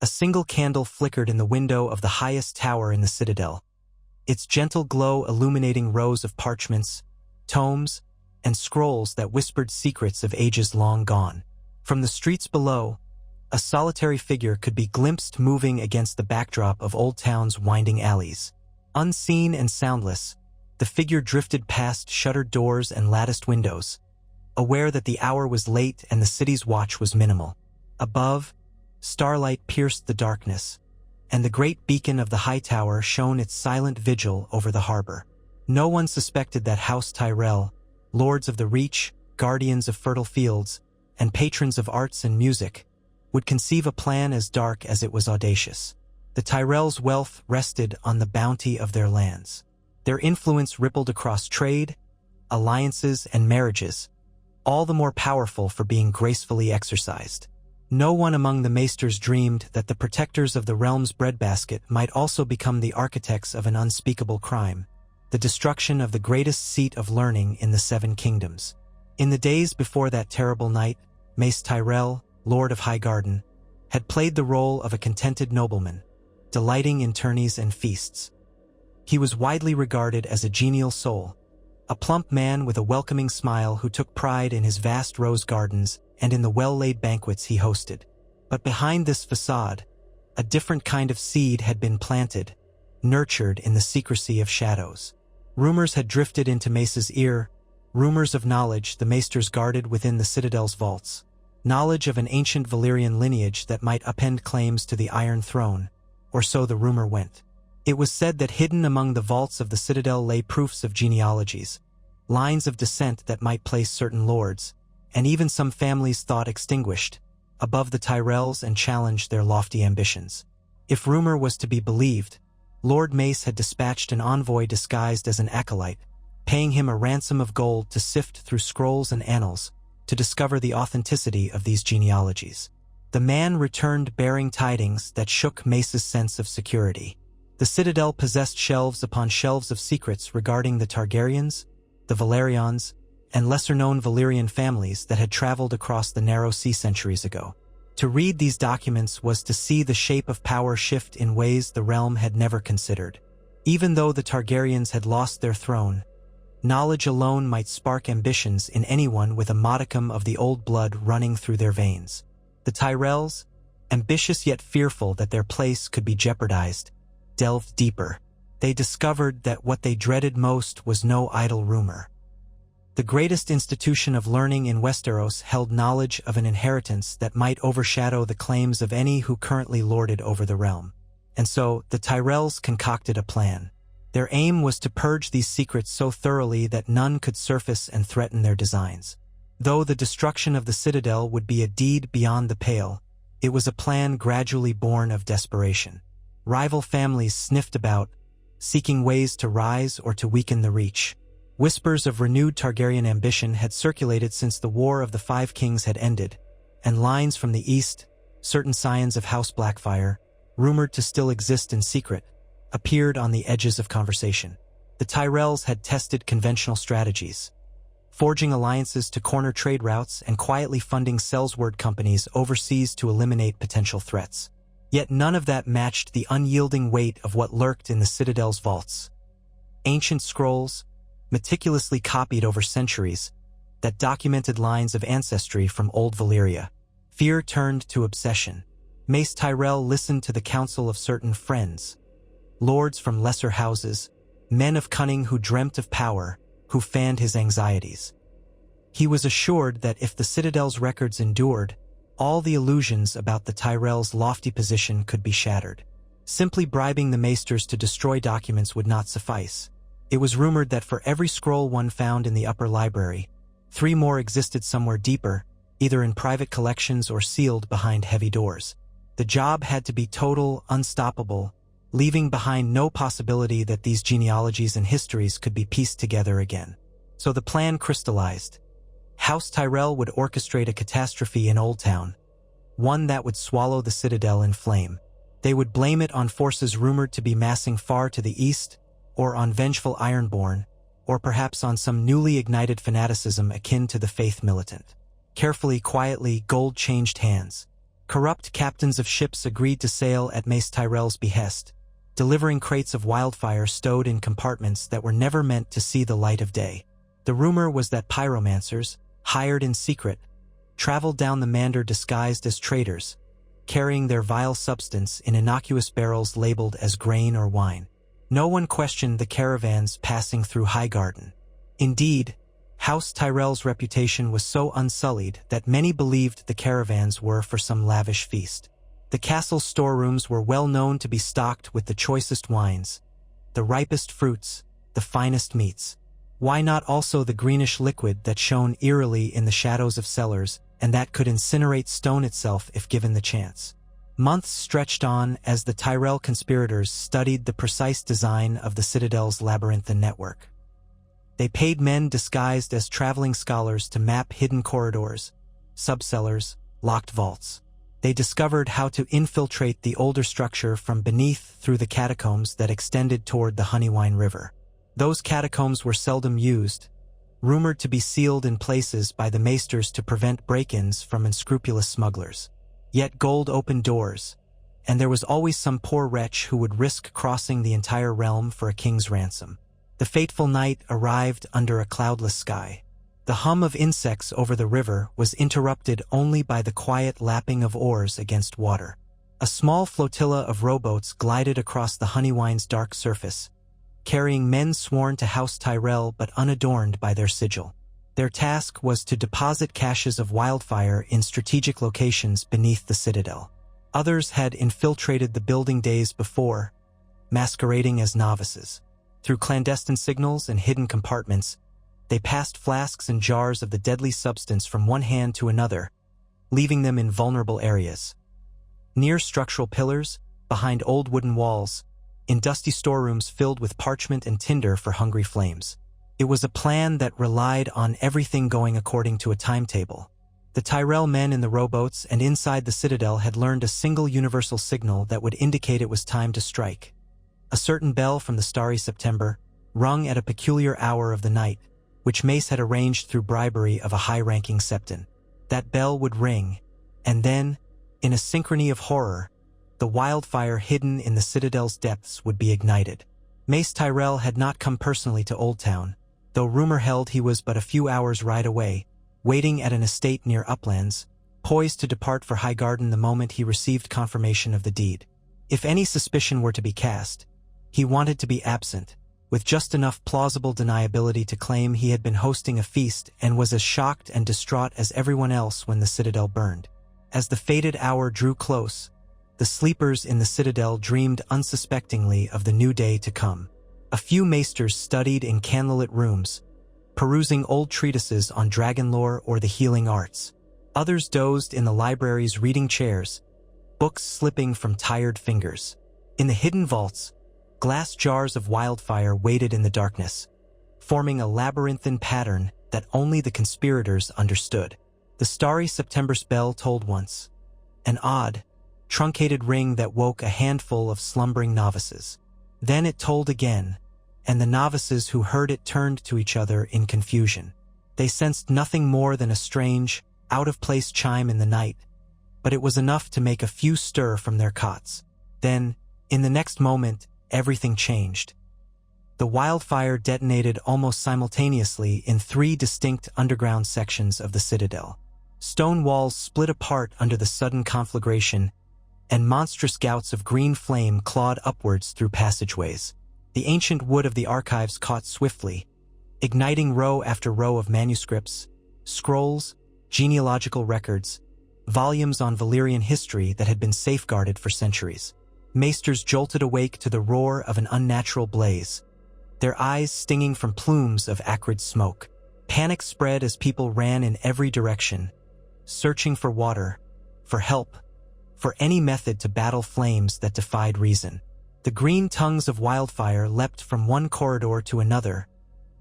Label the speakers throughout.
Speaker 1: A single candle flickered in the window of the highest tower in the Citadel, its gentle glow illuminating rows of parchments, tomes, and scrolls that whispered secrets of ages long gone. From the streets below, a solitary figure could be glimpsed moving against the backdrop of Old Town's winding alleys. Unseen and soundless, the figure drifted past shuttered doors and latticed windows, aware that the hour was late and the city's watch was minimal. Above, starlight pierced the darkness, and the great beacon of the high tower shone its silent vigil over the harbor. No one suspected that House Tyrell, lords of the Reach, guardians of fertile fields, and patrons of arts and music, would conceive a plan as dark as it was audacious. The Tyrells' wealth rested on the bounty of their lands. Their influence rippled across trade, alliances, and marriages, all the more powerful for being gracefully exercised. No one among the maesters dreamed that the protectors of the realm's breadbasket might also become the architects of an unspeakable crime, the destruction of the greatest seat of learning in the Seven Kingdoms. In the days before that terrible night, Mace Tyrell, Lord of Highgarden, had played the role of a contented nobleman, delighting in tourneys and feasts. He was widely regarded as a genial soul, a plump man with a welcoming smile who took pride in his vast rose gardens and in the well-laid banquets he hosted. But behind this facade, a different kind of seed had been planted, nurtured in the secrecy of shadows. Rumors had drifted into Mace's ear, rumors of knowledge the maesters guarded within the Citadel's vaults, knowledge of an ancient Valyrian lineage that might append claims to the Iron Throne, or so the rumor went. It was said that hidden among the vaults of the Citadel lay proofs of genealogies, lines of descent that might place certain lords, and even some families thought extinguished, above the Tyrells and challenged their lofty ambitions. If rumor was to be believed, Lord Mace had dispatched an envoy disguised as an acolyte, paying him a ransom of gold to sift through scrolls and annals to discover the authenticity of these genealogies. The man returned bearing tidings that shook Mace's sense of security. The Citadel possessed shelves upon shelves of secrets regarding the Targaryens, the Valerians, and lesser-known Valyrian families that had traveled across the narrow sea centuries ago. To read these documents was to see the shape of power shift in ways the realm had never considered. Even though the Targaryens had lost their throne, knowledge alone might spark ambitions in anyone with a modicum of the old blood running through their veins. The Tyrells, ambitious yet fearful that their place could be jeopardized, delved deeper. They discovered that what they dreaded most was no idle rumor. The greatest institution of learning in Westeros held knowledge of an inheritance that might overshadow the claims of any who currently lorded over the realm. And so, the Tyrells concocted a plan. Their aim was to purge these secrets so thoroughly that none could surface and threaten their designs. Though the destruction of the Citadel would be a deed beyond the pale, it was a plan gradually born of desperation. Rival families sniffed about, seeking ways to rise or to weaken the Reach. Whispers of renewed Targaryen ambition had circulated since the War of the Five Kings had ended, and lines from the east, certain scions of House Blackfire, rumored to still exist in secret, appeared on the edges of conversation. The Tyrells had tested conventional strategies, forging alliances to corner trade routes and quietly funding sellsword companies overseas to eliminate potential threats. Yet none of that matched the unyielding weight of what lurked in the Citadel's vaults. Ancient scrolls, meticulously copied over centuries, that documented lines of ancestry from old Valyria. Fear turned to obsession. Mace Tyrell listened to the counsel of certain friends, lords from lesser houses, men of cunning who dreamt of power, who fanned his anxieties. He was assured that if the Citadel's records endured, all the illusions about the Tyrell's lofty position could be shattered. Simply bribing the maesters to destroy documents would not suffice. It was rumored that for every scroll one found in the upper library, 3 more existed somewhere deeper, either in private collections or sealed behind heavy doors. The job had to be total, unstoppable, leaving behind no possibility that these genealogies and histories could be pieced together again. So the plan crystallized. House Tyrell would orchestrate a catastrophe in Old Town, one that would swallow the Citadel in flame. They would blame it on forces rumored to be massing far to the east, or on vengeful Ironborn, or perhaps on some newly ignited fanaticism akin to the faith militant. Carefully, quietly, gold changed hands. Corrupt captains of ships agreed to sail at Mace Tyrell's behest, delivering crates of wildfire stowed in compartments that were never meant to see the light of day. The rumor was that pyromancers, hired in secret, traveled down the Mander disguised as traders, carrying their vile substance in innocuous barrels labeled as grain or wine. No one questioned the caravans passing through Highgarden. Indeed, House Tyrell's reputation was so unsullied that many believed the caravans were for some lavish feast. The castle's storerooms were well known to be stocked with the choicest wines, the ripest fruits, the finest meats. Why not also the greenish liquid that shone eerily in the shadows of cellars and that could incinerate stone itself if given the chance? Months stretched on as the Tyrell conspirators studied the precise design of the Citadel's labyrinthine network. They paid men disguised as traveling scholars to map hidden corridors, subcellars, locked vaults. They discovered how to infiltrate the older structure from beneath through the catacombs that extended toward the Honeywine River. Those catacombs were seldom used, rumored to be sealed in places by the maesters to prevent break-ins from unscrupulous smugglers. Yet gold opened doors, and there was always some poor wretch who would risk crossing the entire realm for a king's ransom. The fateful night arrived under a cloudless sky. The hum of insects over the river was interrupted only by the quiet lapping of oars against water. A small flotilla of rowboats glided across the Honeywine's dark surface, carrying men sworn to House Tyrell but unadorned by their sigil. Their task was to deposit caches of wildfire in strategic locations beneath the Citadel. Others had infiltrated the building days before, masquerading as novices. Through clandestine signals and hidden compartments, they passed flasks and jars of the deadly substance from one hand to another, leaving them in vulnerable areas. Near structural pillars, behind old wooden walls, in dusty storerooms filled with parchment and tinder for hungry flames. It was a plan that relied on everything going according to a timetable. The Tyrell men in the rowboats and inside the Citadel had learned a single universal signal that would indicate it was time to strike. A certain bell from the starry September, rung at a peculiar hour of the night, which Mace had arranged through bribery of a high-ranking septon. That bell would ring, and then, in a synchrony of horror, the wildfire hidden in the Citadel's depths would be ignited. Mace Tyrell had not come personally to Old Town, though rumor held he was but a few hours' ride away, waiting at an estate near Uplands, poised to depart for Highgarden the moment he received confirmation of the deed. If any suspicion were to be cast, he wanted to be absent, with just enough plausible deniability to claim he had been hosting a feast and was as shocked and distraught as everyone else when the Citadel burned. As the fated hour drew close, the sleepers in the Citadel dreamed unsuspectingly of the new day to come. A few maesters studied in candlelit rooms, perusing old treatises on dragon lore or the healing arts. Others dozed in the library's reading chairs, books slipping from tired fingers. In the hidden vaults, glass jars of wildfire waited in the darkness, forming a labyrinthine pattern that only the conspirators understood. The starry September spell told once, an odd, truncated ring that woke a handful of slumbering novices. Then it tolled again, and the novices who heard it turned to each other in confusion. They sensed nothing more than a strange, out-of-place chime in the night, but it was enough to make a few stir from their cots. Then, in the next moment, everything changed. The wildfire detonated almost simultaneously in 3 distinct underground sections of the Citadel. Stone walls split apart under the sudden conflagration, and monstrous gouts of green flame clawed upwards through passageways. The ancient wood of the archives caught swiftly, igniting row after row of manuscripts, scrolls, genealogical records, volumes on Valyrian history that had been safeguarded for centuries. Maesters jolted awake to the roar of an unnatural blaze, their eyes stinging from plumes of acrid smoke. Panic spread as people ran in every direction, searching for water, for help, for any method to battle flames that defied reason. The green tongues of wildfire leapt from one corridor to another,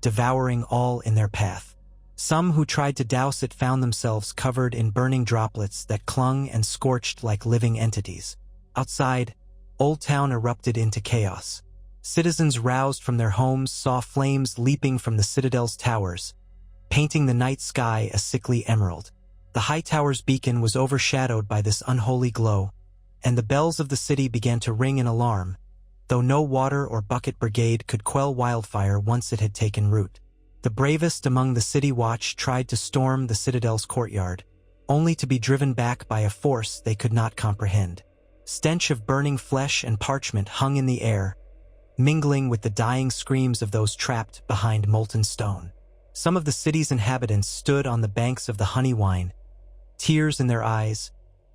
Speaker 1: devouring all in their path. Some who tried to douse it found themselves covered in burning droplets that clung and scorched like living entities. Outside, Old Town erupted into chaos. Citizens roused from their homes saw flames leaping from the Citadel's towers, painting the night sky a sickly emerald. The high tower's beacon was overshadowed by this unholy glow, and the bells of the city began to ring in alarm, though no water or bucket brigade could quell wildfire once it had taken root. The bravest among the city watch tried to storm the Citadel's courtyard, only to be driven back by a force they could not comprehend. Stench of burning flesh and parchment hung in the air, mingling with the dying screams of those trapped behind molten stone. Some of the city's inhabitants stood on the banks of the Honeywine, tears in their eyes,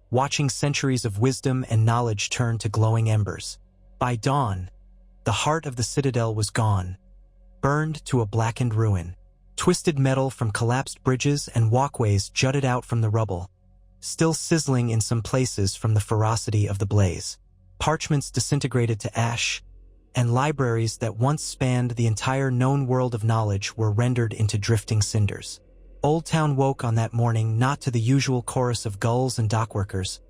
Speaker 1: watching centuries of wisdom and knowledge turn to glowing embers. By dawn, the heart of the Citadel was gone, burned to a blackened ruin. Twisted metal from collapsed bridges and walkways jutted out from the rubble, still sizzling in some places from the ferocity of the blaze. Parchments disintegrated to ash, and libraries that once spanned the entire known world of knowledge were rendered into drifting cinders. Old Town woke on that morning not to the usual chorus of gulls and dockworkers,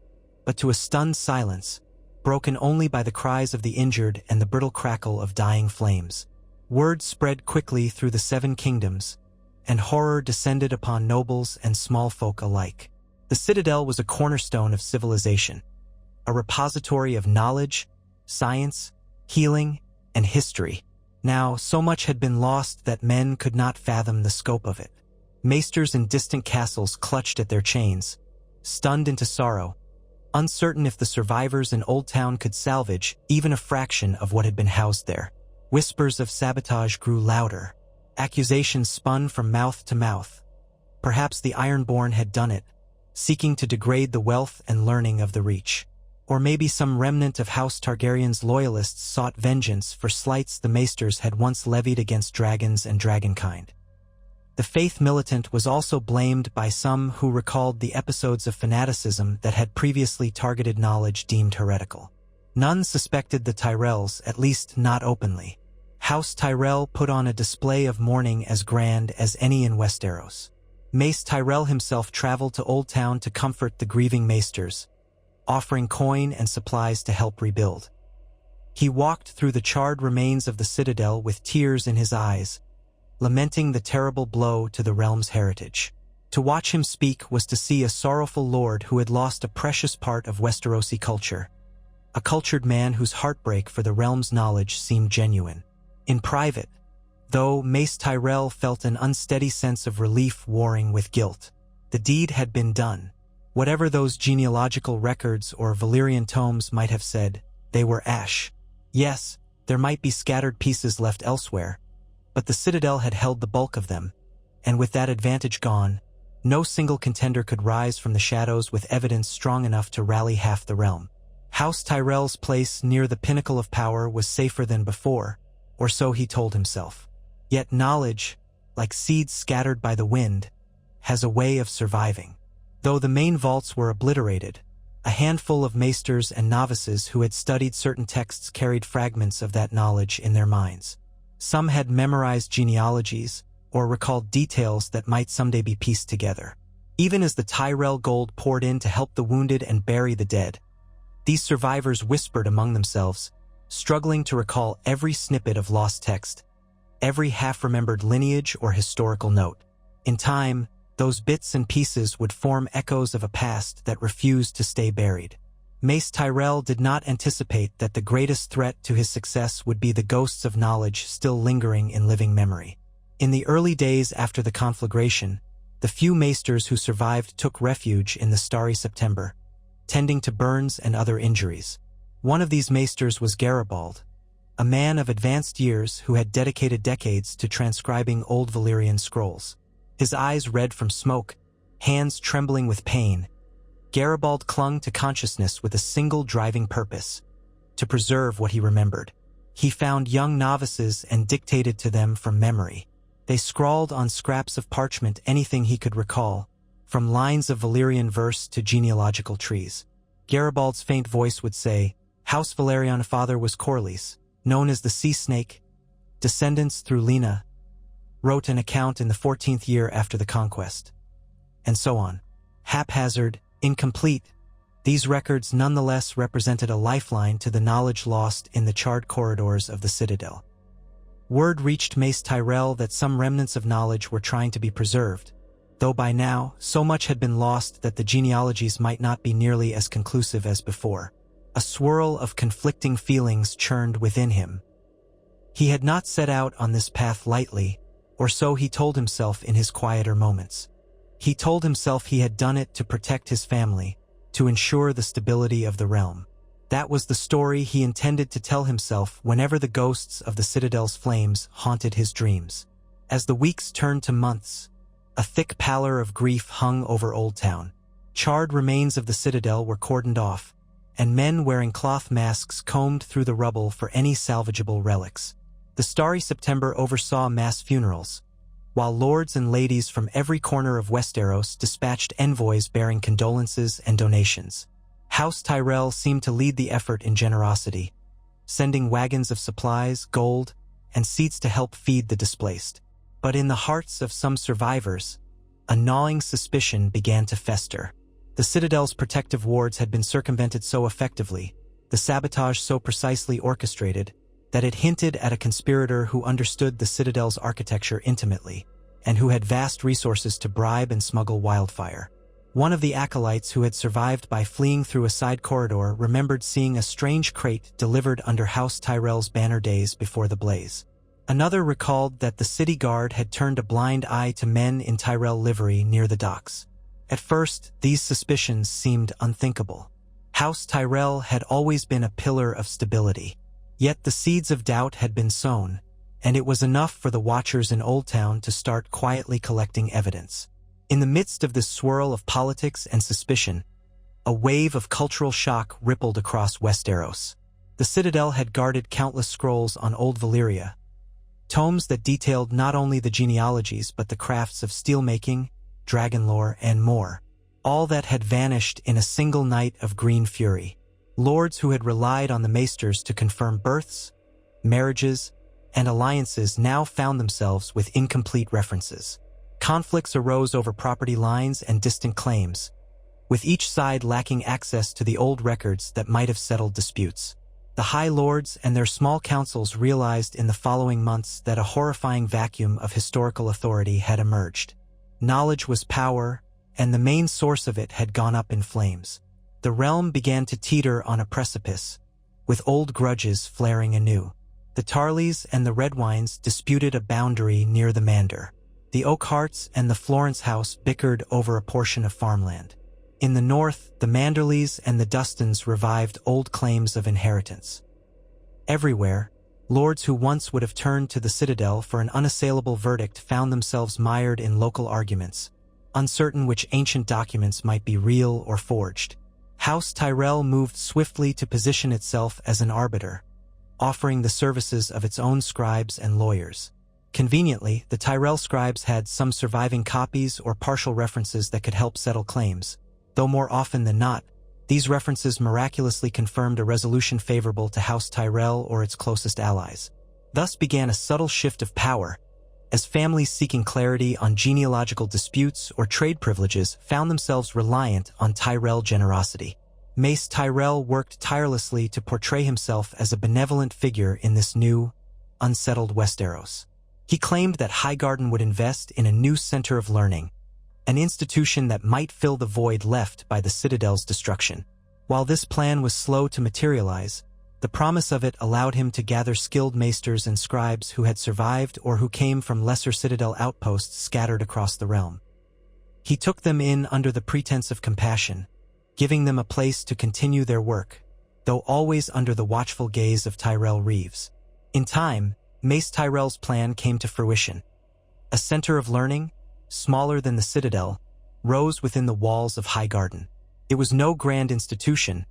Speaker 1: but to a stunned silence, broken only by the cries of the injured and the brittle crackle of dying flames. Word spread quickly through the Seven Kingdoms, and horror descended upon nobles and small folk alike. The Citadel was a cornerstone of civilization, a repository of knowledge, science, healing, and history. Now, so much had been lost that men could not fathom the scope of it. Maesters in distant castles clutched at their chains, stunned into sorrow, uncertain if the survivors in Old Town could salvage even a fraction of what had been housed there. Whispers of sabotage grew louder. Accusations spun from mouth to mouth. Perhaps the Ironborn had done it, seeking to degrade the wealth and learning of the Reach. Or maybe some remnant of House Targaryen's loyalists sought vengeance for slights the Maesters had once levied against dragons and dragonkind. The faith militant was also blamed by some who recalled the episodes of fanaticism that had previously targeted knowledge deemed heretical. None suspected the Tyrells, at least not openly. House Tyrell put on a display of mourning as grand as any in Westeros. Mace Tyrell himself traveled to Old Town to comfort the grieving Maesters, offering coin and supplies to help rebuild. He walked through the charred remains of the Citadel with tears in his eyes, lamenting the terrible blow to the realm's heritage. To watch him speak was to see a sorrowful lord who had lost a precious part of Westerosi culture, a cultured man whose heartbreak for the realm's knowledge seemed genuine. In private, though, Mace Tyrell felt an unsteady sense of relief warring with guilt. The deed had been done. Whatever those genealogical records or Valyrian tomes might have said, they were ash. Yes, there might be scattered pieces left elsewhere, but the Citadel had held the bulk of them, and with that advantage gone, no single contender could rise from the shadows with evidence strong enough to rally half the realm. House Tyrell's place near the pinnacle of power was safer than before, or so he told himself. Yet knowledge, like seeds scattered by the wind, has a way of surviving. Though the main vaults were obliterated, a handful of maesters and novices who had studied certain texts carried fragments of that knowledge in their minds. Some had memorized genealogies or recalled details that might someday be pieced together. Even as the Tyrell gold poured in to help the wounded and bury the dead, these survivors whispered among themselves, struggling to recall every snippet of lost text, every half-remembered lineage or historical note. In time, those bits and pieces would form echoes of a past that refused to stay buried. Mace Tyrell did not anticipate that the greatest threat to his success would be the ghosts of knowledge still lingering in living memory. In the early days after the conflagration, the few maesters who survived took refuge in the starry September, tending to burns and other injuries. One of these maesters was Garibald, a man of advanced years who had dedicated decades to transcribing old Valyrian scrolls. His eyes red from smoke, hands trembling with pain, Garibald clung to consciousness with a single driving purpose: to preserve what he remembered. He found young novices and dictated to them from memory. They scrawled on scraps of parchment anything he could recall, from lines of Valyrian verse to genealogical trees. Garibald's faint voice would say, "House Valyrian father was Corlys, known as the Sea Snake. Descendants through Lena wrote an account in the 14th year after the conquest." And so on. Haphazard, incomplete, these records nonetheless represented a lifeline to the knowledge lost in the charred corridors of the Citadel. Word reached Mace Tyrell that some remnants of knowledge were trying to be preserved, though by now, so much had been lost that the genealogies might not be nearly as conclusive as before. A swirl of conflicting feelings churned within him. He had not set out on this path lightly, or so he told himself in his quieter moments. He told himself he had done it to protect his family, to ensure the stability of the realm. That was the story he intended to tell himself whenever the ghosts of the Citadel's flames haunted his dreams. As the weeks turned to months, a thick pallor of grief hung over Old Town. Charred remains of the Citadel were cordoned off, and men wearing cloth masks combed through the rubble for any salvageable relics. The starry September oversaw mass funerals, while lords and ladies from every corner of Westeros dispatched envoys bearing condolences and donations. House Tyrell seemed to lead the effort in generosity, sending wagons of supplies, gold, and seats to help feed the displaced. But in the hearts of some survivors, a gnawing suspicion began to fester. The Citadel's protective wards had been circumvented so effectively, the sabotage so precisely orchestrated, that it hinted at a conspirator who understood the Citadel's architecture intimately, and who had vast resources to bribe and smuggle wildfire. One of the acolytes who had survived by fleeing through a side corridor remembered seeing a strange crate delivered under House Tyrell's banner days before the blaze. Another recalled that the city guard had turned a blind eye to men in Tyrell livery near the docks. At first, these suspicions seemed unthinkable. House Tyrell had always been a pillar of stability. Yet the seeds of doubt had been sown, and it was enough for the watchers in Old Town to start quietly collecting evidence. In the midst of this swirl of politics and suspicion, a wave of cultural shock rippled across Westeros. The Citadel had guarded countless scrolls on Old Valyria, tomes that detailed not only the genealogies but the crafts of steelmaking, dragon lore, and more. All that had vanished in a single night of green fury. Lords who had relied on the maesters to confirm births, marriages, and alliances now found themselves with incomplete references. Conflicts arose over property lines and distant claims, with each side lacking access to the old records that might have settled disputes. The High Lords and their small councils realized in the following months that a horrifying vacuum of historical authority had emerged. Knowledge was power, and the main source of it had gone up in flames. The realm began to teeter on a precipice, with old grudges flaring anew. The Tarleys and the Redwynes disputed a boundary near the Mander. The Oakhearts and the Florence House bickered over a portion of farmland. In the north, the Manderleys and the Dustons revived old claims of inheritance. Everywhere, lords who once would have turned to the Citadel for an unassailable verdict found themselves mired in local arguments, uncertain which ancient documents might be real or forged. House Tyrell moved swiftly to position itself as an arbiter, offering the services of its own scribes and lawyers. Conveniently, the Tyrell scribes had some surviving copies or partial references that could help settle claims, though more often than not, these references miraculously confirmed a resolution favorable to House Tyrell or its closest allies. Thus began a subtle shift of power, as families seeking clarity on genealogical disputes or trade privileges found themselves reliant on Tyrell generosity. Mace Tyrell worked tirelessly to portray himself as a benevolent figure in this new, unsettled Westeros. He claimed that Highgarden would invest in a new center of learning, an institution that might fill the void left by the Citadel's destruction. While this plan was slow to materialize, the promise of it allowed him to gather skilled maesters and scribes who had survived or who came from lesser Citadel outposts scattered across the realm. He took them in under the pretense of compassion, giving them a place to continue their work, though always under the watchful gaze of Tyrell Reeves. In time, Mace Tyrell's plan came to fruition. A center of learning, smaller than the Citadel, rose within the walls of Highgarden. It was no grand institution,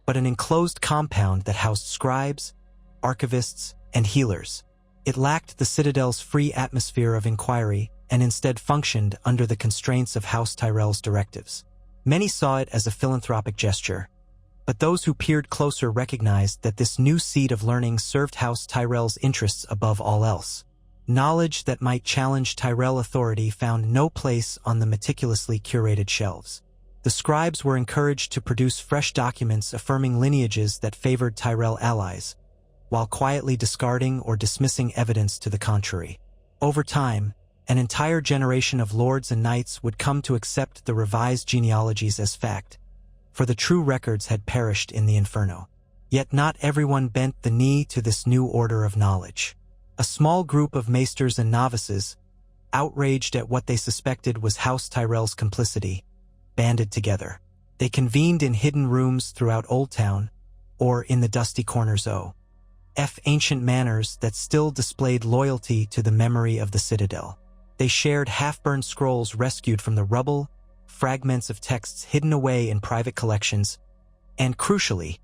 Speaker 1: but an enclosed compound that housed scribes, archivists, and healers. It lacked the Citadel's free atmosphere of inquiry and instead functioned under the constraints of House Tyrell's directives. Many saw it as a philanthropic gesture, but those who peered closer recognized that this new seed of learning served House Tyrell's interests above all else. Knowledge that might challenge Tyrell authority found no place on the meticulously curated shelves. The scribes were encouraged to produce fresh documents affirming lineages that favored Tyrell allies, while quietly discarding or dismissing evidence to the contrary. Over time, An entire generation of lords and knights would come to accept the revised genealogies as fact, for the true records had perished in the inferno. Yet not everyone bent the knee to this new order of knowledge. A small group of maesters and novices, outraged at what they suspected was House Tyrell's complicity, banded together. They convened in hidden rooms throughout Old Town, or in the dusty corners of ancient manors that still displayed loyalty to the memory of the Citadel. They shared half-burned scrolls rescued from the rubble, fragments of texts hidden away in private collections, and, crucially,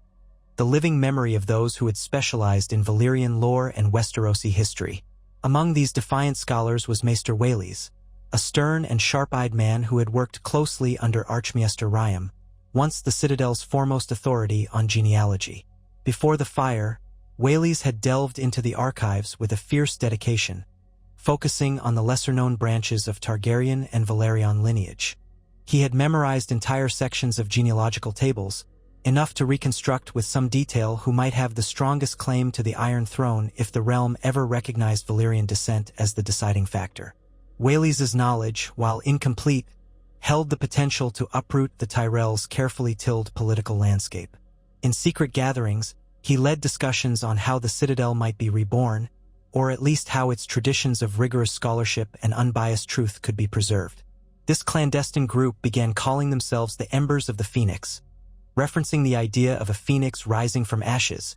Speaker 1: the living memory of those who had specialized in Valyrian lore and Westerosi history. Among these defiant scholars was Maester Wales, a stern and sharp-eyed man who had worked closely under Archmaester Ryam, once the Citadel's foremost authority on genealogy. Before the fire, Wales had delved into the archives with a fierce dedication, focusing on the lesser-known branches of Targaryen and Valyrian lineage. He had memorized entire sections of genealogical tables, enough to reconstruct with some detail who might have the strongest claim to the Iron Throne if the realm ever recognized Valyrian descent as the deciding factor. Wales's knowledge, while incomplete, held the potential to uproot the Tyrell's carefully tilled political landscape. In secret gatherings, he led discussions on how the Citadel might be reborn, or at least how its traditions of rigorous scholarship and unbiased truth could be preserved. This clandestine group began calling themselves the Embers of the Phoenix, referencing the idea of a phoenix rising from ashes,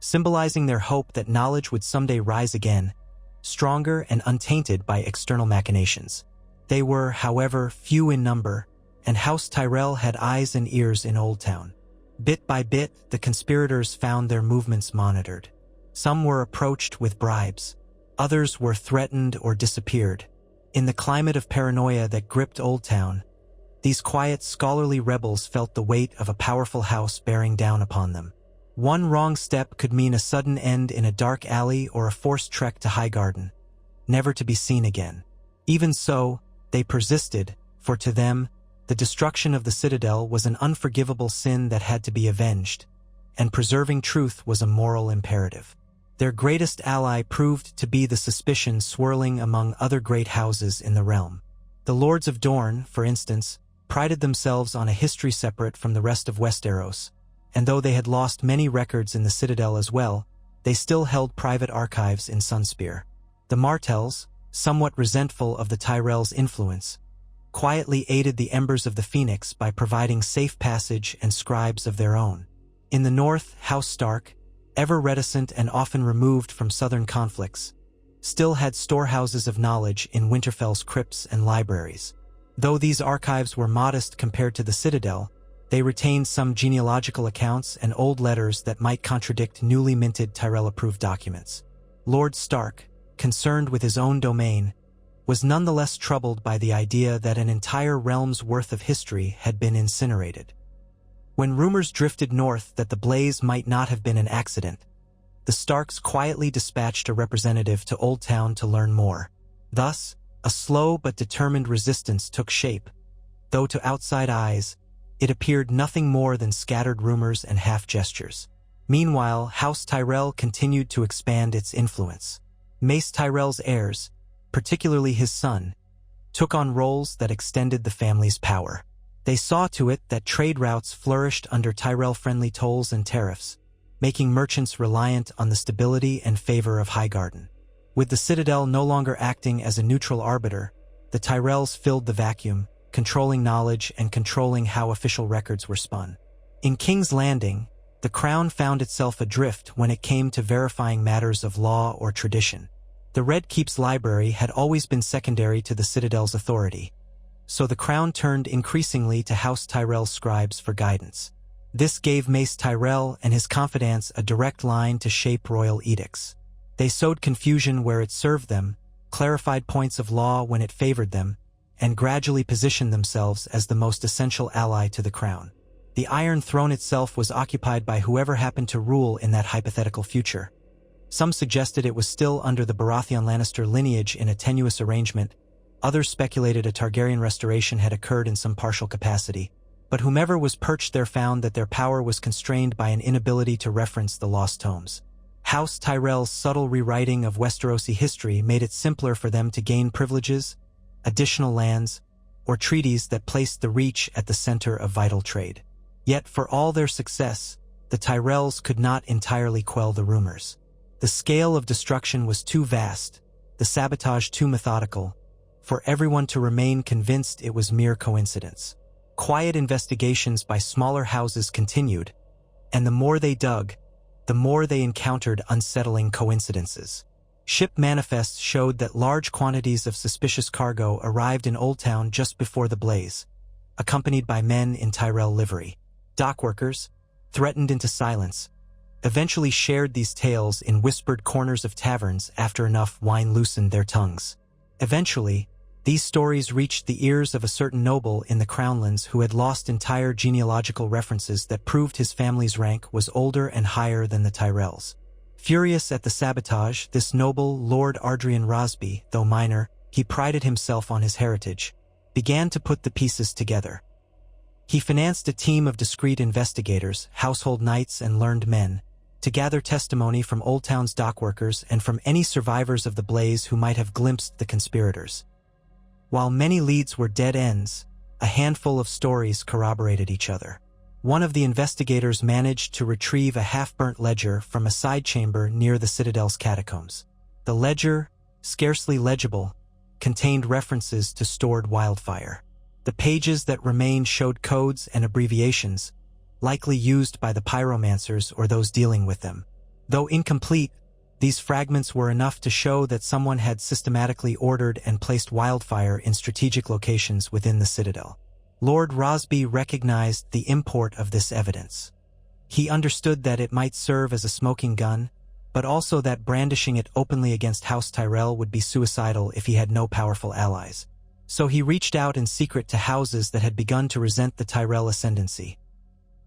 Speaker 1: symbolizing their hope that knowledge would someday rise again, stronger and untainted by external machinations. They were, however, few in number, and House Tyrell had eyes and ears in Old Town. Bit by bit, the conspirators found their movements monitored. Some were approached with bribes. Others were threatened or disappeared. In the climate of paranoia that gripped Old Town, these quiet, scholarly rebels felt the weight of a powerful house bearing down upon them. One wrong step could mean a sudden end in a dark alley or a forced trek to Highgarden, never to be seen again. Even so, they persisted, for to them, the destruction of the Citadel was an unforgivable sin that had to be avenged, and preserving truth was a moral imperative. Their greatest ally proved to be the suspicion swirling among other great houses in the realm. The Lords of Dorne, for instance, prided themselves on a history separate from the rest of Westeros, and though they had lost many records in the Citadel as well, they still held private archives in Sunspear. The Martells, somewhat resentful of the Tyrell's influence, quietly aided the Embers of the Phoenix by providing safe passage and scribes of their own. In the north, House Stark, ever reticent and often removed from southern conflicts, still had storehouses of knowledge in Winterfell's crypts and libraries. Though these archives were modest compared to the Citadel, they retained some genealogical accounts and old letters that might contradict newly minted Tyrell-approved documents. Lord Stark, concerned with his own domain, was nonetheless troubled by the idea that an entire realm's worth of history had been incinerated. When rumors drifted north that the blaze might not have been an accident, the Starks quietly dispatched a representative to Old Town to learn more. Thus, a slow but determined resistance took shape, though to outside eyes, it appeared nothing more than scattered rumors and half-gestures. Meanwhile, House Tyrell continued to expand its influence. Mace Tyrell's heirs, particularly his son, took on roles that extended the family's power. They saw to it that trade routes flourished under Tyrell-friendly tolls and tariffs, making merchants reliant on the stability and favor of Highgarden. With the Citadel no longer acting as a neutral arbiter, the Tyrells filled the vacuum, controlling knowledge and controlling how official records were spun. In King's Landing, the Crown found itself adrift when it came to verifying matters of law or tradition. The Red Keep's library had always been secondary to the Citadel's authority, so the Crown turned increasingly to House Tyrell's scribes for guidance. This gave Mace Tyrell and his confidants a direct line to shape royal edicts. They sowed confusion where it served them, clarified points of law when it favored them, and gradually positioned themselves as the most essential ally to the Crown. The Iron Throne itself was occupied by whoever happened to rule in that hypothetical future. Some suggested it was still under the Baratheon Lannister lineage in a tenuous arrangement. Others speculated a Targaryen restoration had occurred in some partial capacity. But whomever was perched there found that their power was constrained by an inability to reference the lost tomes. House Tyrell's subtle rewriting of Westerosi history made it simpler for them to gain privileges, additional lands, or treaties that placed the Reach at the center of vital trade. Yet for all their success, the Tyrells could not entirely quell the rumors. The scale of destruction was too vast, the sabotage too methodical, for everyone to remain convinced it was mere coincidence. Quiet investigations by smaller houses continued, and the more they dug, the more they encountered unsettling coincidences. Ship manifests showed that large quantities of suspicious cargo arrived in Old Town just before the blaze, accompanied by men in Tyrell livery. Dockworkers, threatened into silence, eventually shared these tales in whispered corners of taverns after enough wine loosened their tongues. Eventually, these stories reached the ears of a certain noble in the Crownlands who had lost entire genealogical references that proved his family's rank was older and higher than the Tyrells. Furious at the sabotage, this noble, Lord Ardrian Rosby, though minor, he prided himself on his heritage, began to put the pieces together. He financed a team of discreet investigators, household knights and learned men, to gather testimony from Old Town's dockworkers and from any survivors of the blaze who might have glimpsed the conspirators. While many leads were dead ends, a handful of stories corroborated each other. One of the investigators managed to retrieve a half-burnt ledger from a side chamber near the Citadel's catacombs. The ledger, scarcely legible, contained references to stored wildfire. The pages that remained showed codes and abbreviations, likely used by the pyromancers or those dealing with them. Though incomplete, these fragments were enough to show that someone had systematically ordered and placed wildfire in strategic locations within the Citadel. Lord Rosby recognized the import of this evidence. He understood that it might serve as a smoking gun, but also that brandishing it openly against House Tyrell would be suicidal if he had no powerful allies. So he reached out in secret to houses that had begun to resent the Tyrell ascendancy.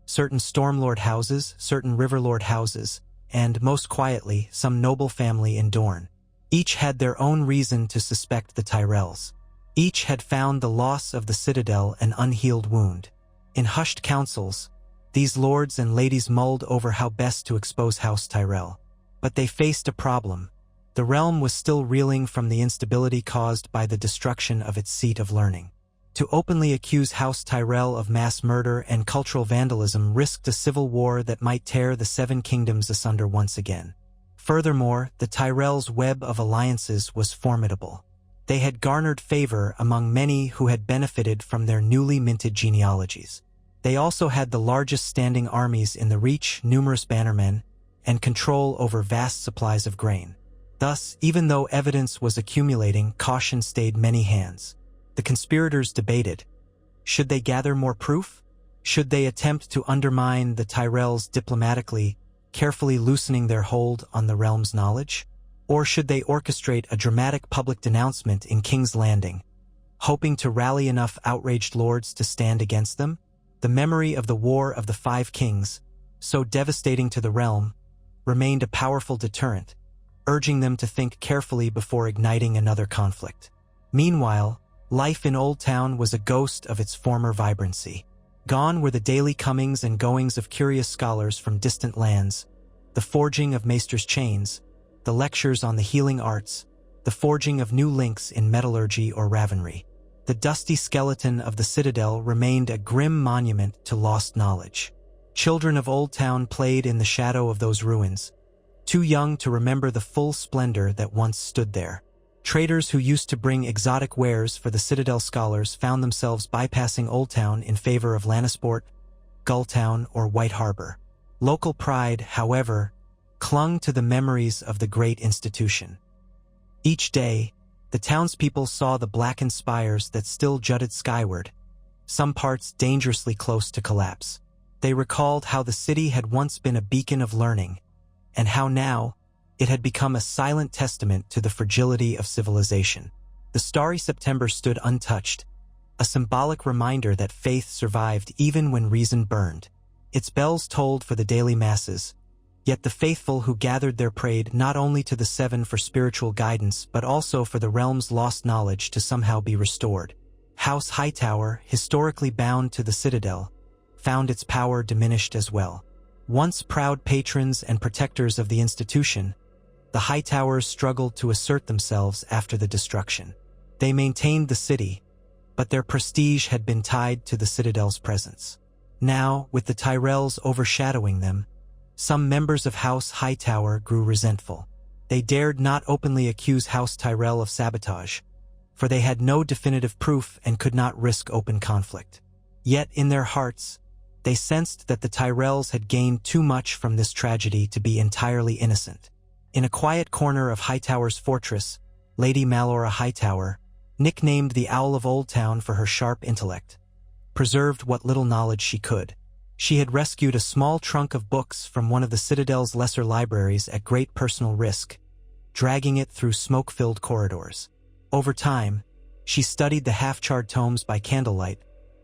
Speaker 1: Certain Stormlord houses, certain Riverlord houses, and, most quietly, some noble family in Dorne. Each had their own reason to suspect the Tyrells. Each had found the loss of the Citadel an unhealed wound. In hushed councils, these lords and ladies mulled over how best to expose House Tyrell. But they faced a problem. The realm was still reeling from the instability caused by the destruction of its seat of learning. To openly accuse House Tyrell of mass murder and cultural vandalism risked a civil war that might tear the Seven Kingdoms asunder once again. Furthermore, the Tyrells' web of alliances was formidable. They had garnered favor among many who had benefited from their newly minted genealogies. They also had the largest standing armies in the Reach, numerous bannermen, and control over vast supplies of grain. Thus, even though evidence was accumulating, caution stayed many hands. The conspirators debated. Should they gather more proof? Should they attempt to undermine the Tyrells diplomatically, carefully loosening their hold on the realm's knowledge? Or should they orchestrate a dramatic public denouncement in King's Landing, hoping to rally enough outraged lords to stand against them? The memory of the War of the Five Kings, so devastating to the realm, remained a powerful deterrent, urging them to think carefully before igniting another conflict. Meanwhile, life in Old Town was a ghost of its former vibrancy. Gone were the daily comings and goings of curious scholars from distant lands, the forging of maesters' chains, the lectures on the healing arts, the forging of new links in metallurgy or ravenry. The dusty skeleton of the Citadel remained a grim monument to lost knowledge. Children of Old Town played in the shadow of those ruins, too young to remember the full splendor that once stood there. Traders who used to bring exotic wares for the Citadel scholars found themselves bypassing Old Town in favor of Lannisport, Gulltown, or White Harbor. Local pride, however, clung to the memories of the great institution. Each day, the townspeople saw the blackened spires that still jutted skyward, some parts dangerously close to collapse. They recalled how the city had once been a beacon of learning, and how now it had become a silent testament to the fragility of civilization. The starry September stood untouched, a symbolic reminder that faith survived even when reason burned. Its bells tolled for the daily masses, yet the faithful who gathered there prayed not only to the Seven for spiritual guidance but also for the realm's lost knowledge to somehow be restored. House Hightower, historically bound to the Citadel, found its power diminished as well. Once proud patrons and protectors of the institution, the Hightowers struggled to assert themselves after the destruction. They maintained the city, but their prestige had been tied to the Citadel's presence. Now, with the Tyrells overshadowing them, some members of House Hightower grew resentful. They dared not openly accuse House Tyrell of sabotage, for they had no definitive proof and could not risk open conflict. Yet in their hearts, they sensed that the Tyrells had gained too much from this tragedy to be entirely innocent. In a quiet corner of Hightower's fortress, Lady Malora Hightower, nicknamed the Owl of Old Town for her sharp intellect, preserved what little knowledge she could. She had rescued a small trunk of books from one of the Citadel's lesser libraries at great personal risk, dragging it through smoke-filled corridors. Over time, she studied the half-charred tomes by candlelight,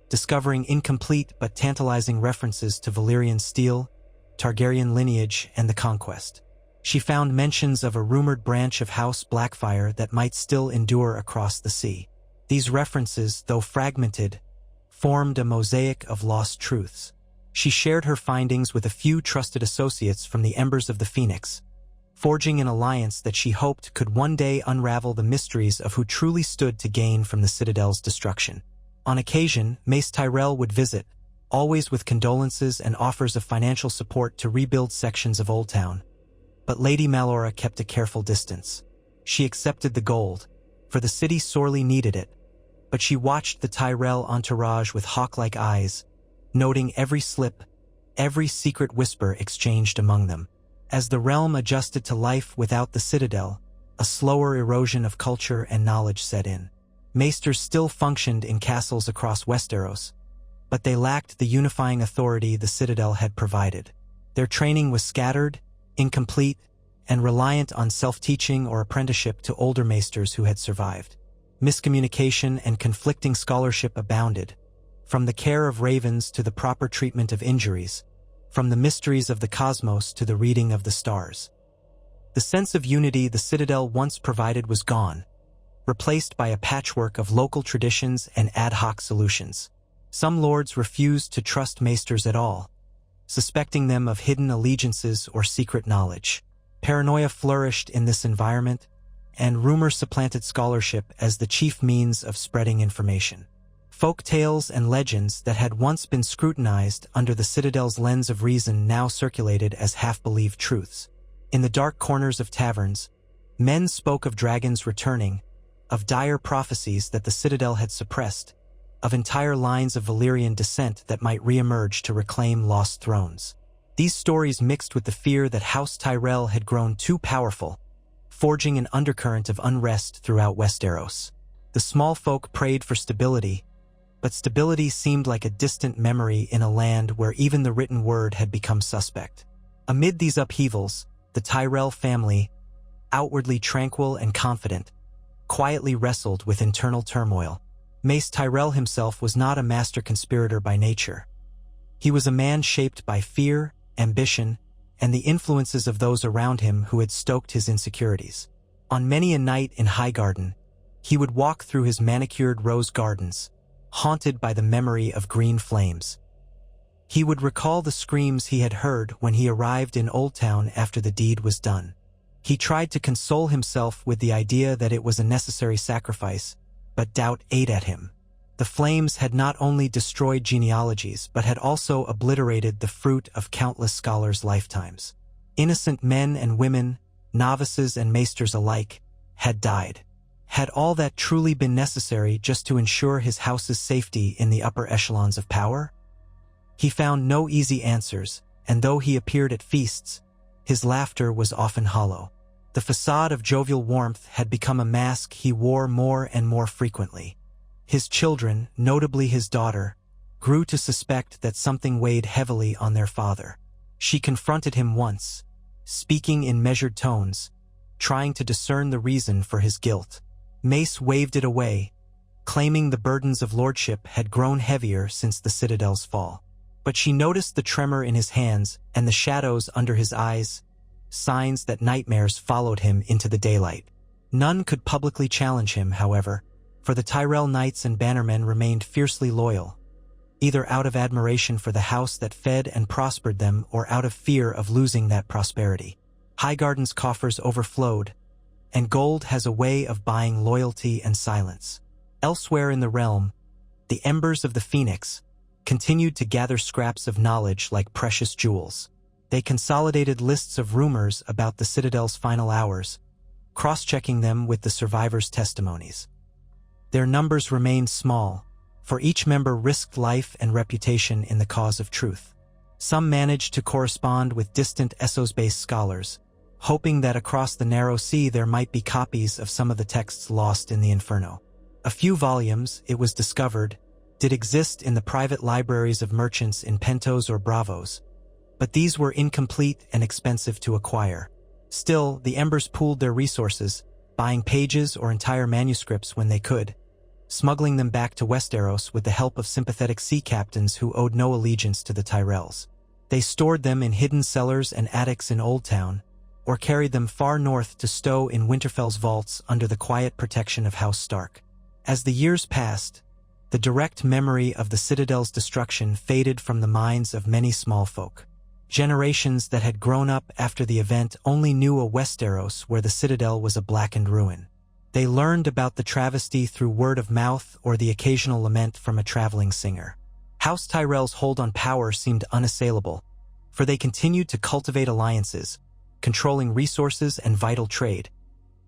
Speaker 1: discovering incomplete but tantalizing references to Valyrian steel, Targaryen lineage, and the conquest. She found mentions of a rumored branch of House Blackfire that might still endure across the sea. These references, though fragmented, formed a mosaic of lost truths. She shared her findings with a few trusted associates from the embers of the Phoenix, forging an alliance that she hoped could one day unravel the mysteries of who truly stood to gain from the Citadel's destruction. On occasion, Mace Tyrell would visit, always with condolences and offers of financial support to rebuild sections of Old Town. But Lady Malora kept a careful distance. She accepted the gold, for the city sorely needed it, but she watched the Tyrell entourage with hawk-like eyes, noting every slip, every secret whisper exchanged among them. As the realm adjusted to life without the Citadel, a slower erosion of culture and knowledge set in. Maesters still functioned in castles across Westeros, but they lacked the unifying authority the Citadel had provided. Their training was scattered, incomplete, and reliant on self-teaching or apprenticeship to older maesters who had survived. Miscommunication and conflicting scholarship abounded, from the care of ravens to the proper treatment of injuries, from the mysteries of the cosmos to the reading of the stars. The sense of unity the Citadel once provided was gone, replaced by a patchwork of local traditions and ad hoc solutions. Some lords refused to trust maesters at all, suspecting them of hidden allegiances or secret knowledge. Paranoia flourished in this environment, and rumor supplanted scholarship as the chief means of spreading information. Folk tales and legends that had once been scrutinized under the Citadel's lens of reason now circulated as half-believed truths. In the dark corners of taverns, men spoke of dragons returning, of dire prophecies that the Citadel had suppressed, of entire lines of Valyrian descent that might reemerge to reclaim lost thrones. These stories mixed with the fear that House Tyrell had grown too powerful, forging an undercurrent of unrest throughout Westeros. The small folk prayed for stability, but stability seemed like a distant memory in a land where even the written word had become suspect. Amid these upheavals, the Tyrell family, outwardly tranquil and confident, quietly wrestled with internal turmoil. Mace Tyrell himself was not a master conspirator by nature. He was a man shaped by fear, ambition, and the influences of those around him who had stoked his insecurities. On many a night in Highgarden, he would walk through his manicured rose gardens, haunted by the memory of green flames. He would recall the screams he had heard when he arrived in Old Town after the deed was done. He tried to console himself with the idea that it was a necessary sacrifice, but doubt ate at him. The flames had not only destroyed genealogies but had also obliterated the fruit of countless scholars' lifetimes. Innocent men and women, novices and maesters alike, had died. Had all that truly been necessary just to ensure his house's safety in the upper echelons of power? He found no easy answers, and though he appeared at feasts, his laughter was often hollow. The facade of jovial warmth had become a mask he wore more and more frequently. His children, notably his daughter, grew to suspect that something weighed heavily on their father. She confronted him once, speaking in measured tones, trying to discern the reason for his guilt. Mace waved it away, claiming the burdens of lordship had grown heavier since the Citadel's fall. But she noticed the tremor in his hands and the shadows under his eyes, signs that nightmares followed him into the daylight. None could publicly challenge him, however, for the Tyrell knights and bannermen remained fiercely loyal. either out of admiration for the house that fed and prospered them or out of fear of losing that prosperity. Highgarden's coffers overflowed, and gold has a way of buying loyalty and silence. Elsewhere in the realm, the embers of the Phoenix continued to gather scraps of knowledge like precious jewels. They consolidated lists of rumors about the Citadel's final hours, cross-checking them with the survivors' testimonies. Their numbers remained small, for each member risked life and reputation in the cause of truth. Some managed to correspond with distant Essos-based scholars, hoping that across the narrow sea there might be copies of some of the texts lost in the Inferno. A few volumes, it was discovered, did exist in the private libraries of merchants in Pentos or Bravos, but these were incomplete and expensive to acquire. Still, the Embers pooled their resources, buying pages or entire manuscripts when they could, smuggling them back to Westeros with the help of sympathetic sea captains who owed no allegiance to the Tyrells. They stored them in hidden cellars and attics in Old Town, or carried them far north to stow in Winterfell's vaults under the quiet protection of House Stark. As the years passed, the direct memory of the Citadel's destruction faded from the minds of many small folk. Generations that had grown up after the event only knew a Westeros where the Citadel was a blackened ruin. They learned about the travesty through word of mouth or the occasional lament from a traveling singer. House Tyrell's hold on power seemed unassailable, for they continued to cultivate alliances, controlling resources and vital trade,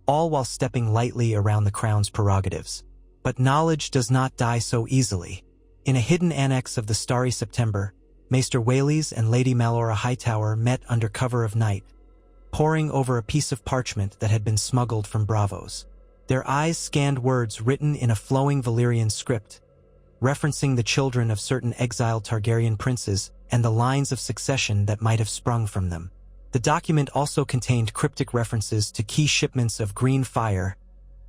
Speaker 1: all while stepping lightly around the crown's prerogatives. But knowledge does not die so easily. In a hidden annex of the Starry September, Maester Whaleys and Lady Malora Hightower met under cover of night, poring over a piece of parchment that had been smuggled from Bravos. Their eyes scanned words written in a flowing Valyrian script, referencing the children of certain exiled Targaryen princes and the lines of succession that might have sprung from them. The document also contained cryptic references to key shipments of green fire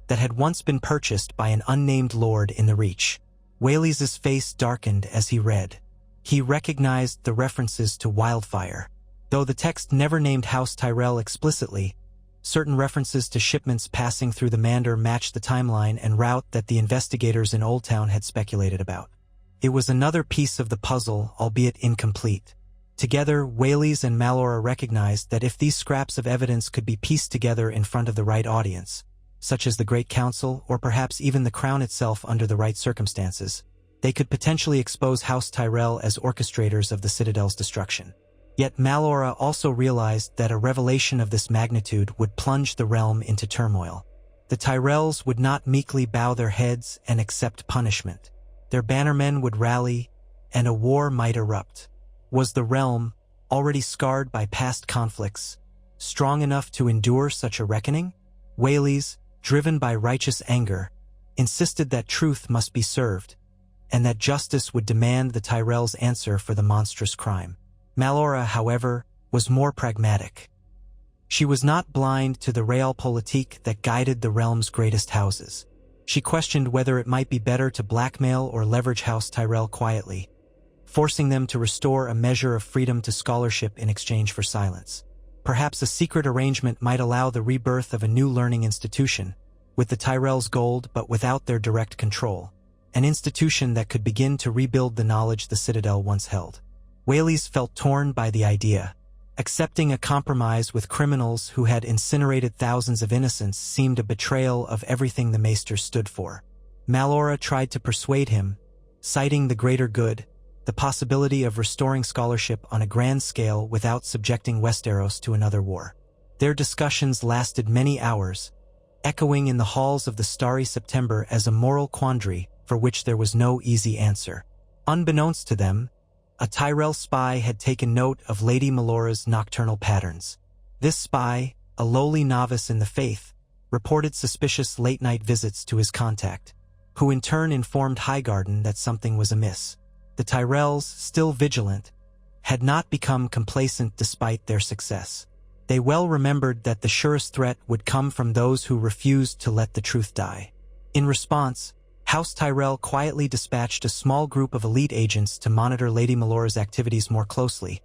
Speaker 1: that had once been purchased by an unnamed lord in the Reach. Whaleys' face darkened as he read. He recognized the references to wildfire. Though the text never named House Tyrell explicitly, certain references to shipments passing through the Mander matched the timeline and route that the investigators in Old Town had speculated about. It was another piece of the puzzle, albeit incomplete. Together, Whaleys and Malora recognized that if these scraps of evidence could be pieced together in front of the right audience, such as the Great Council or perhaps even the Crown itself under the right circumstances, they could potentially expose House Tyrell as orchestrators of the Citadel's destruction. Yet Malora also realized that a revelation of this magnitude would plunge the realm into turmoil. The Tyrells would not meekly bow their heads and accept punishment. Their bannermen would rally, and a war might erupt. Was the realm, already scarred by past conflicts, strong enough to endure such a reckoning? Whaleys, driven by righteous anger, insisted that truth must be served, and that justice would demand the Tyrells' answer for the monstrous crime. Malora, however, was more pragmatic. She was not blind to the realpolitik that guided the realm's greatest houses. She questioned whether it might be better to blackmail or leverage House Tyrell quietly, forcing them to restore a measure of freedom to scholarship in exchange for silence. Perhaps a secret arrangement might allow the rebirth of a new learning institution, with the Tyrells' gold but without their direct control, an institution that could begin to rebuild the knowledge the Citadel once held. Whaleys felt torn by the idea. Accepting a compromise with criminals who had incinerated thousands of innocents seemed a betrayal of everything the Maester stood for. Malora tried to persuade him, citing the greater good, the possibility of restoring scholarship on a grand scale without subjecting Westeros to another war. Their discussions lasted many hours, echoing in the halls of the Starry September as a moral quandary for which there was no easy answer. Unbeknownst to them, a Tyrell spy had taken note of Lady Melora's nocturnal patterns. This spy, a lowly novice in the faith, reported suspicious late-night visits to his contact, who in turn informed Highgarden that something was amiss. The Tyrells, still vigilant, had not become complacent despite their success. They well remembered that the surest threat would come from those who refused to let the truth die. In response, House Tyrell quietly dispatched a small group of elite agents to monitor Lady Melora's activities more closely,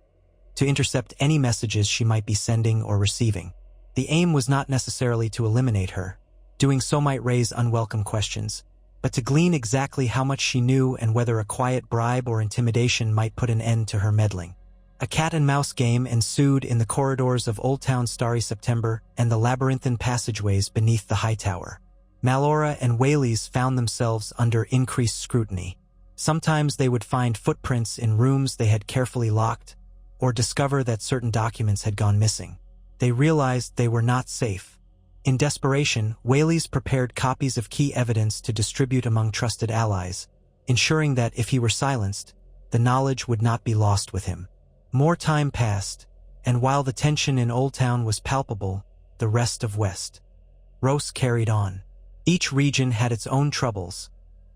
Speaker 1: to intercept any messages she might be sending or receiving. The aim was not necessarily to eliminate her. Doing so might raise unwelcome questions, but to glean exactly how much she knew and whether a quiet bribe or intimidation might put an end to her meddling. A cat-and-mouse game ensued in the corridors of Old Town's starry September and the labyrinthine passageways beneath the high tower. Malora and Whaley's found themselves under increased scrutiny. Sometimes they would find footprints in rooms they had carefully locked, or discover that certain documents had gone missing. They realized they were not safe. In desperation, Whaley's prepared copies of key evidence to distribute among trusted allies, ensuring that if he were silenced, the knowledge would not be lost with him. More time passed, and while the tension in Old Town was palpable, the rest of Westeros carried on. Each region had its own troubles,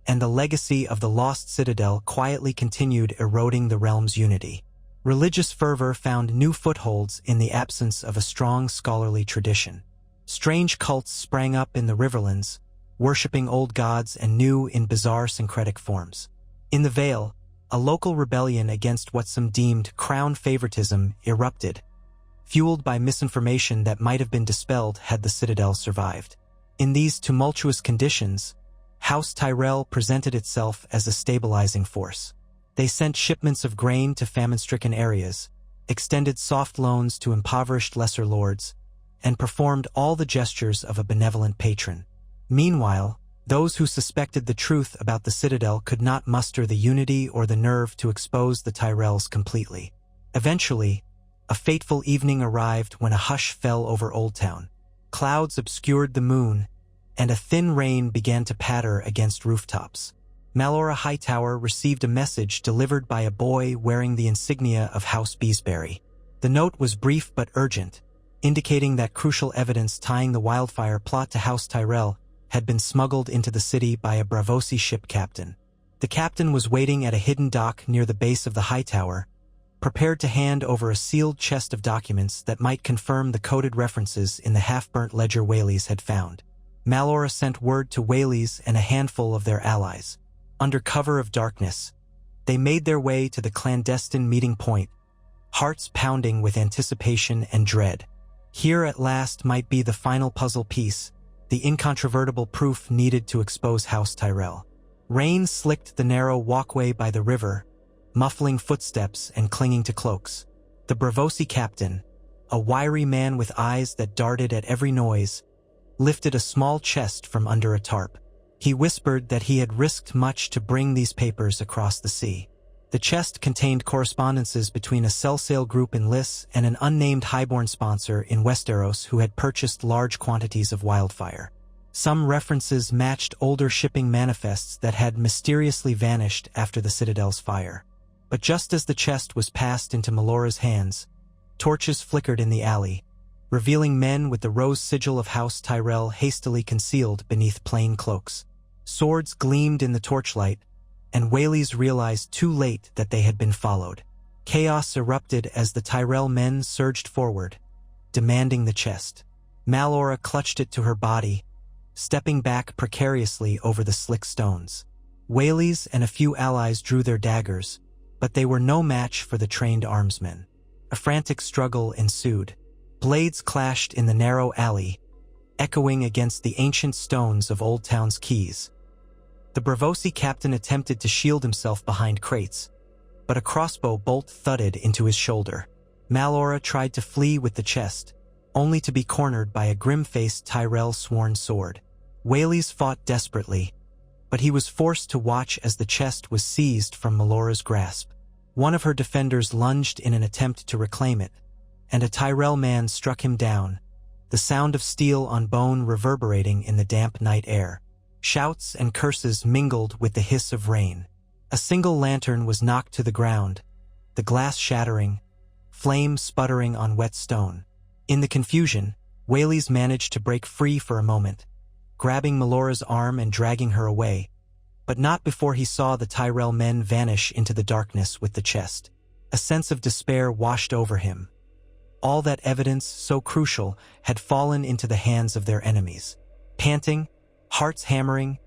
Speaker 1: and the legacy of the lost Citadel quietly continued eroding the realm's unity. Religious fervor found new footholds in the absence of a strong scholarly tradition. Strange cults sprang up in the Riverlands, worshipping old gods and new in bizarre syncretic forms. In the Vale, a local rebellion against what some deemed crown favoritism erupted, fueled by misinformation that might have been dispelled had the Citadel survived. In these tumultuous conditions, House Tyrell presented itself as a stabilizing force. They sent shipments of grain to famine-stricken areas, extended soft loans to impoverished lesser lords, and performed all the gestures of a benevolent patron. Meanwhile, those who suspected the truth about the Citadel could not muster the unity or the nerve to expose the Tyrells completely. Eventually, a fateful evening arrived when a hush fell over Old Town. Clouds obscured the moon, and a thin rain began to patter against rooftops. Malora Hightower received a message delivered by a boy wearing the insignia of House Beesbury. The note was brief but urgent, indicating that crucial evidence tying the wildfire plot to House Tyrell had been smuggled into the city by a Westerosi ship captain. The captain was waiting at a hidden dock near the base of the high tower, prepared to hand over a sealed chest of documents that might confirm the coded references in the half-burnt ledger Whaley's had found. Malora sent word to Whaley's and a handful of their allies. Under cover of darkness, they made their way to the clandestine meeting point, hearts pounding with anticipation and dread. Here at last might be the final puzzle piece, the incontrovertible proof needed to expose House Tyrell. Rain slicked the narrow walkway by the river, muffling footsteps and clinging to cloaks. The Westerosi captain, a wiry man with eyes that darted at every noise, lifted a small chest from under a tarp. He whispered that he had risked much to bring these papers across the sea. The chest contained correspondences between a sell-sale group in Lys and an unnamed highborn sponsor in Westeros who had purchased large quantities of wildfire. Some references matched older shipping manifests that had mysteriously vanished after the Citadel's fire. But just as the chest was passed into Melora's hands, torches flickered in the alley, revealing men with the rose sigil of House Tyrell hastily concealed beneath plain cloaks. Swords gleamed in the torchlight, and Whaley's realized too late that they had been followed. Chaos erupted as the Tyrell men surged forward, demanding the chest. Malora clutched it to her body, stepping back precariously over the slick stones. Whaley's and a few allies drew their daggers, but they were no match for the trained armsmen. A frantic struggle ensued. Blades clashed in the narrow alley, echoing against the ancient stones of Old Town's quays. The Westerosi captain attempted to shield himself behind crates, but a crossbow bolt thudded into his shoulder. Malora tried to flee with the chest, only to be cornered by a grim-faced Tyrell sworn sword. Whaley's fought desperately, but he was forced to watch as the chest was seized from Melora's grasp. One of her defenders lunged in an attempt to reclaim it, and a Tyrell man struck him down, the sound of steel on bone reverberating in the damp night air. Shouts and curses mingled with the hiss of rain. A single lantern was knocked to the ground, the glass shattering, flame sputtering on wet stone. In the confusion, Whaley's managed to break free for a moment, grabbing Melora's arm and dragging her away, but not before he saw the Tyrell men vanish into the darkness with the chest. A sense of despair washed over him. All that evidence, so crucial, had fallen into the hands of their enemies. Panting, hearts hammering,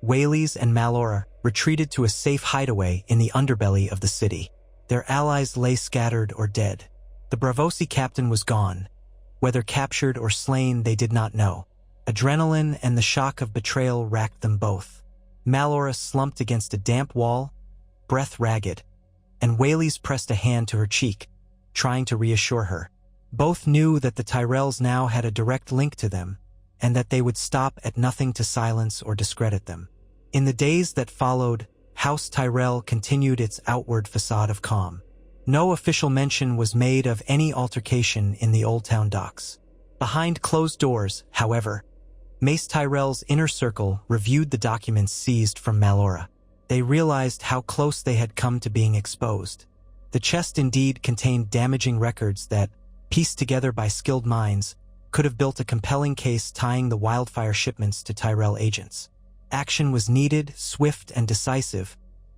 Speaker 1: Whaley's and Malora retreated to a safe hideaway in the underbelly of the city. Their allies lay scattered or dead. The Westerosi captain was gone. Whether captured or slain, they did not know. Adrenaline and the shock of betrayal racked them both. Malora slumped against a damp wall, breath ragged, and Whaley's pressed a hand to her cheek, trying to reassure her. Both knew that the Tyrells now had a direct link to them, and that they would stop at nothing to silence or discredit them. In the days that followed, House Tyrell continued its outward facade of calm. No official mention was made of any altercation in the Old Town docks. Behind closed doors, however, Mace Tyrell's inner circle reviewed the documents seized from Malora. They realized how close they had come to being exposed. The chest indeed contained damaging records that, pieced together by skilled minds, could have built a compelling case tying the wildfire shipments to Tyrell agents. Action was needed, swift and decisive,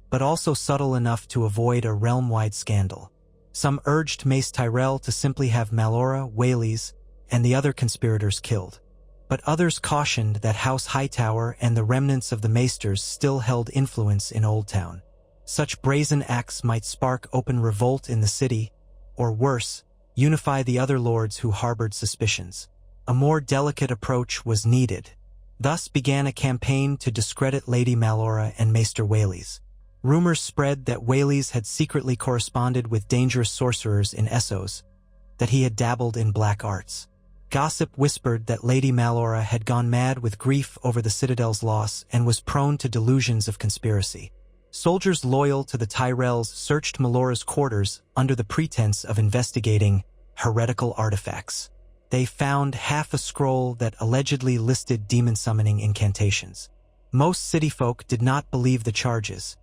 Speaker 1: but also subtle enough to avoid a realm-wide scandal. Some urged Mace Tyrell to simply have Malora, Whaley's, and the other conspirators killed. But others cautioned that House Hightower and the remnants of the Maesters still held influence in Old Town. Such brazen acts might spark open revolt in the city, or worse, unify the other lords who harbored suspicions. A more delicate approach was needed. Thus began a campaign to discredit Lady Malora and Maester Whaley's. Rumors spread that Whaley's had secretly corresponded with dangerous sorcerers in Essos, that he had dabbled in black arts. Gossip whispered that Lady Malora had gone mad with grief over the Citadel's loss and was prone to delusions of conspiracy. Soldiers loyal to the Tyrells searched Malora's quarters under the pretense of investigating heretical artifacts. They found half a scroll that allegedly listed demon-summoning incantations. Most city folk did not believe the charges,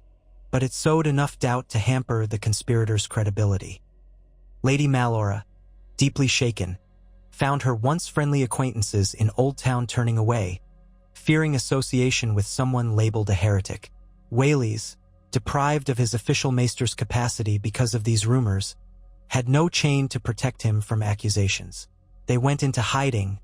Speaker 1: but it sowed enough doubt to hamper the conspirators' credibility. Lady Malora, deeply shaken, found her once friendly acquaintances in Old Town turning away, fearing association with someone labeled a heretic. Whaley's, deprived of his official maester's capacity because of these rumors, had no chain to protect him from accusations. They went into hiding,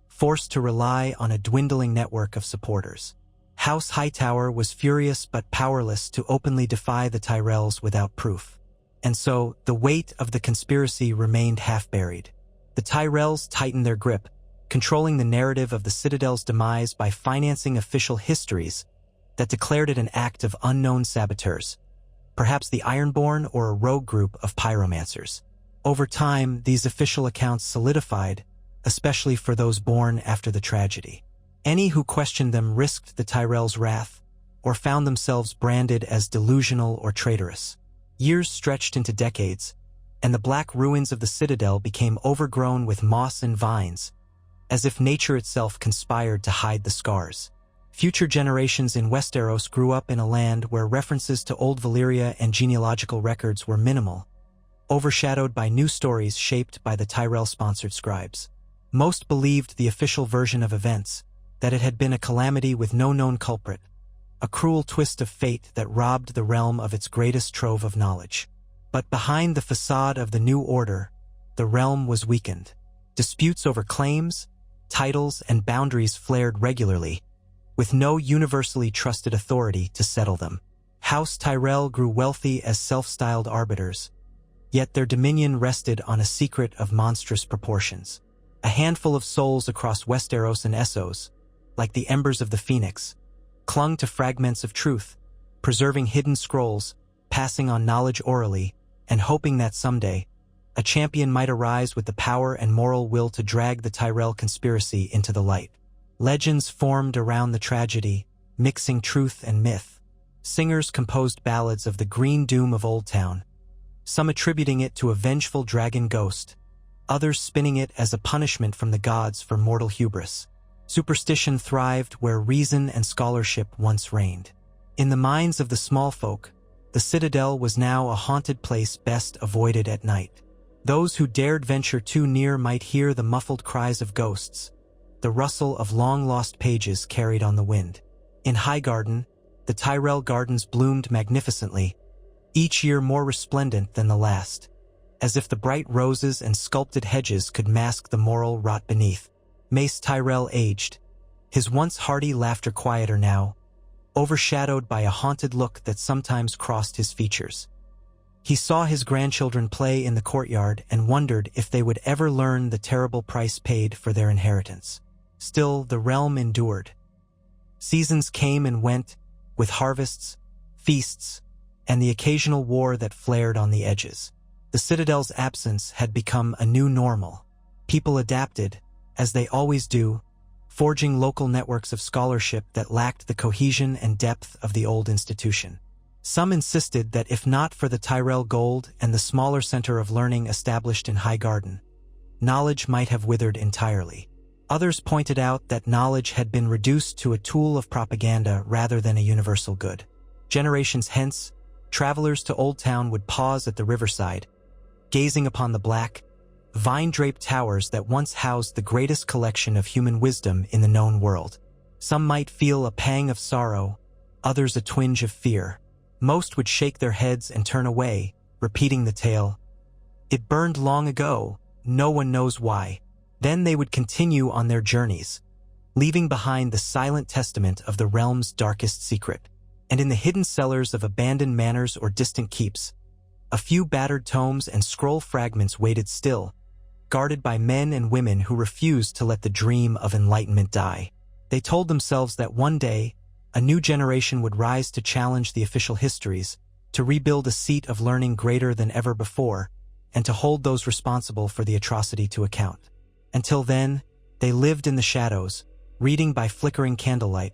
Speaker 1: forced to rely on a dwindling network of supporters. House Hightower was furious but powerless to openly defy the Tyrells without proof. And so, the weight of the conspiracy remained half-buried. The Tyrells tightened their grip, controlling the narrative of the Citadel's demise by financing official histories that declared it an act of unknown saboteurs, perhaps the Ironborn or a rogue group of pyromancers. Over time, these official accounts solidified, especially for those born after the tragedy. Any who questioned them risked the Tyrells' wrath, or found themselves branded as delusional or traitorous. Years stretched into decades, and the black ruins of the Citadel became overgrown with moss and vines, as if nature itself conspired to hide the scars. Future generations in Westeros grew up in a land where references to old Valyria and genealogical records were minimal, overshadowed by new stories shaped by the Tyrell-sponsored scribes. Most believed the official version of events, that it had been a calamity with no known culprit, a cruel twist of fate that robbed the realm of its greatest trove of knowledge. But behind the facade of the new order, the realm was weakened. Disputes over claims, titles, and boundaries flared regularly, with no universally trusted authority to settle them. House Tyrell grew wealthy as self-styled arbiters, yet their dominion rested on a secret of monstrous proportions. A handful of souls across Westeros and Essos, like the embers of the phoenix, clung to fragments of truth, preserving hidden scrolls, passing on knowledge orally, and hoping that someday, a champion might arise with the power and moral will to drag the Tyrell conspiracy into the light. Legends formed around the tragedy, mixing truth and myth. Singers composed ballads of the green doom of Old Town, some attributing it to a vengeful dragon ghost, others spinning it as a punishment from the gods for mortal hubris. Superstition thrived where reason and scholarship once reigned. In the minds of the small folk, the Citadel was now a haunted place best avoided at night. Those who dared venture too near might hear the muffled cries of ghosts, the rustle of long-lost pages carried on the wind. In Highgarden, the Tyrell gardens bloomed magnificently, each year more resplendent than the last, as if the bright roses and sculpted hedges could mask the moral rot beneath. Mace Tyrell aged, his once hearty laughter quieter now, overshadowed by a haunted look that sometimes crossed his features. He saw his grandchildren play in the courtyard and wondered if they would ever learn the terrible price paid for their inheritance. Still, the realm endured. Seasons came and went, with harvests, feasts, and the occasional war that flared on the edges. The Citadel's absence had become a new normal. People adapted, as they always do, forging local networks of scholarship that lacked the cohesion and depth of the old institution. Some insisted that if not for the Tyrell gold and the smaller center of learning established in Highgarden, knowledge might have withered entirely. Others pointed out that knowledge had been reduced to a tool of propaganda rather than a universal good. Generations hence, travelers to Old Town would pause at the riverside, gazing upon the black, vine-draped towers that once housed the greatest collection of human wisdom in the known world. Some might feel a pang of sorrow, others a twinge of fear. Most would shake their heads and turn away, repeating the tale. It burned long ago, no one knows why. Then they would continue on their journeys, leaving behind the silent testament of the realm's darkest secret. And in the hidden cellars of abandoned manors or distant keeps, a few battered tomes and scroll fragments waited still, guarded by men and women who refused to let the dream of enlightenment die. They told themselves that one day, a new generation would rise to challenge the official histories, to rebuild a seat of learning greater than ever before, and to hold those responsible for the atrocity to account. Until then, they lived in the shadows, reading by flickering candlelight,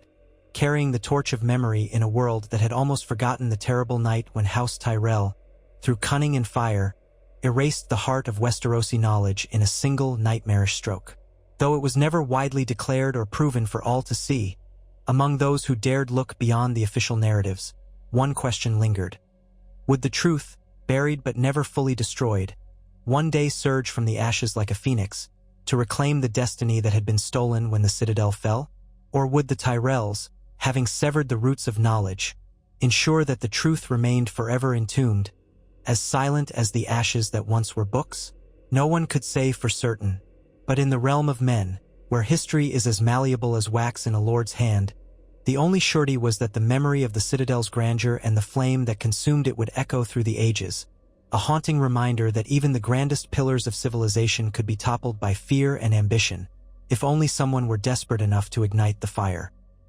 Speaker 1: carrying the torch of memory in a world that had almost forgotten the terrible night when House Tyrell, through cunning and fire, erased the heart of Westerosi knowledge in a single nightmarish stroke. Though it was never widely declared or proven for all to see, among those who dared look beyond the official narratives, one question lingered. Would the truth, buried but never fully destroyed, one day surge from the ashes like a phoenix, to reclaim the destiny that had been stolen when the Citadel fell? Or would the Tyrells, having severed the roots of knowledge, ensure that the truth remained forever entombed, as silent as the ashes that once were books? No one could say for certain, but in the realm of men, where history is as malleable as wax in a lord's hand, the only surety was that the memory of the Citadel's grandeur and the flame that consumed it would echo through the ages, a haunting reminder that even the grandest pillars of civilization could be toppled by fear and ambition, if only someone were desperate enough to ignite the fire.